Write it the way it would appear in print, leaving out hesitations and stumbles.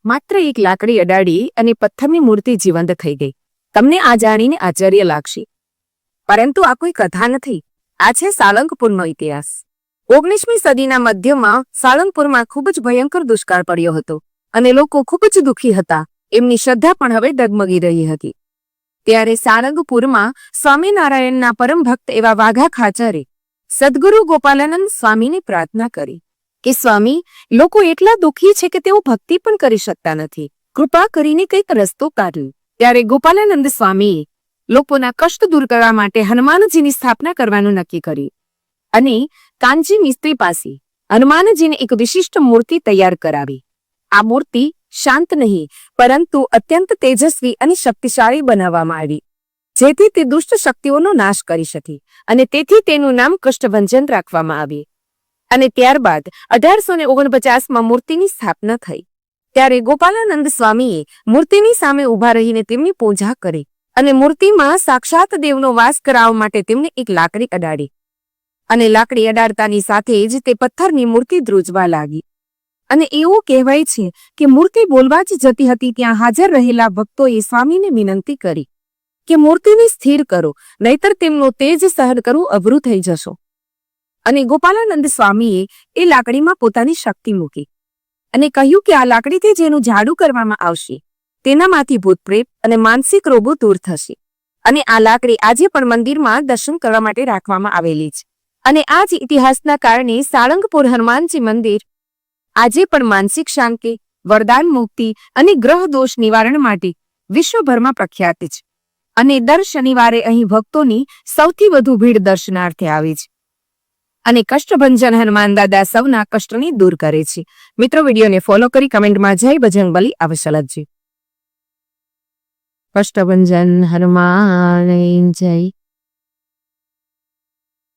માત્ર એક લાકડી અડાડી અને પથ્થરની મૂર્તિ જીવંત થઈ ગઈ. તમને આ જાણીને આશ્ચર્ય લાગશે, પરંતુ આ કોઈ કથા નથી. આ છે સાળંગપુરનો ઇતિહાસ. 19મી સદીના મધ્યમાં સાળંગપુરમાં ખૂબ જ ભયંકર દુષ્કાળ પડ્યો હતો અને લોકો ખૂબ જ દુઃખી હતા. એમની શ્રદ્ધા પણ હવે ડગમગી રહી હતી. ત્યારે સાળંગપુરમાં સ્વામિનારાયણના પરમ ભક્ત એવા વાઘા ખાચરે સદગુરુ ગોપાલાનંદ સ્વામીને પ્રાર્થના કરી કે સ્વામી, લોકો એટલા દુઃખી છે કે તેઓ ભક્તિ પણ કરી શકતા નથી. કૃપા કરીને કંઈક રસ્તો કાઢો. ત્યારે ગોપાલાનંદ સ્વામીએ લોકોના કષ્ટ દૂર કરવા માટે હનુમાનજીની સ્થાપના કરવાનું નક્કી કર્યું અને કાનજી મિસ્ત્રી પાસે હનુમાનજીને એક વિશિષ્ટ મૂર્તિ તૈયાર કરાવી. આ મૂર્તિ શાંત નહીં પરંતુ અત્યંત તેજસ્વી અને શક્તિશાળી બનાવવામાં આવી, જેથી તે દુષ્ટ શક્તિઓનો નાશ કરી શકે, અને તેથી તેનું નામ કષ્ટભંજન રાખવામાં આવ્યું. અને ત્યારબાદ 1849માં મૂર્તિની સ્થાપના થઈ. ત્યારે ગોપાલાનંદ સ્વામીએ મૂર્તિની સામે ઊભા રહીને તેમની પૂજા કરી અને મૂર્તિમાં સાક્ષાત દેવનો વાસ કરાવવા માટે તેમને એક લાકડી અડાડી, અને લાકડી અડાડતાની સાથે જ તે પથ્થરની મૂર્તિ ધ્રુજવા લાગી. અને એવું કહેવાય છે કે મૂર્તિ બોલવા જ જતી હતી ત્યાં હાજર રહેલા ભક્તોએ સ્વામીને વિનંતી કરી કે મૂર્તિને સ્થિર કરો, નહીતર તેમનું તેજ સહન કરવું અઘરું થઈ જશો. અને ગોપાલાનંદ સ્વામીએ એ લાકડીમાં પોતાની શક્તિ મૂકી અને કહ્યું કે આ લાકડીથી જેનું ઝાડુ કરવામાં આવશે તેનામાંથી ભૂતપ્રેત અને માનસિક રોગો દૂર થશે. અને આ લાકડી આજે પણ મંદિરમાં દર્શન કરવા માટે રાખવામાં આવેલી છે. અને આ જ ઇતિહાસના કારણે સાળંગપુર હનુમાનજી મંદિર આજે પણ માનસિક શાંતિ, વરદાન મુક્તિ અને ગ્રહ દોષ નિવારણ માટે વિશ્વભરમાં પ્રખ્યાત છે. અને દર શનિવારે અહીં ભક્તોની સૌથી વધુ ભીડ દર્શનાર્થે આવે છે. અને કષ્ટભંજન હનુમાન દાદા સૌના કષ્ટને દૂર કરે છે. મિત્રો, વિડીયોને ફોલો કરી કમેન્ટમાં જય બજરંગબલી અવશ્ય લખજો. કષ્ટભંજન હનુમાન જય.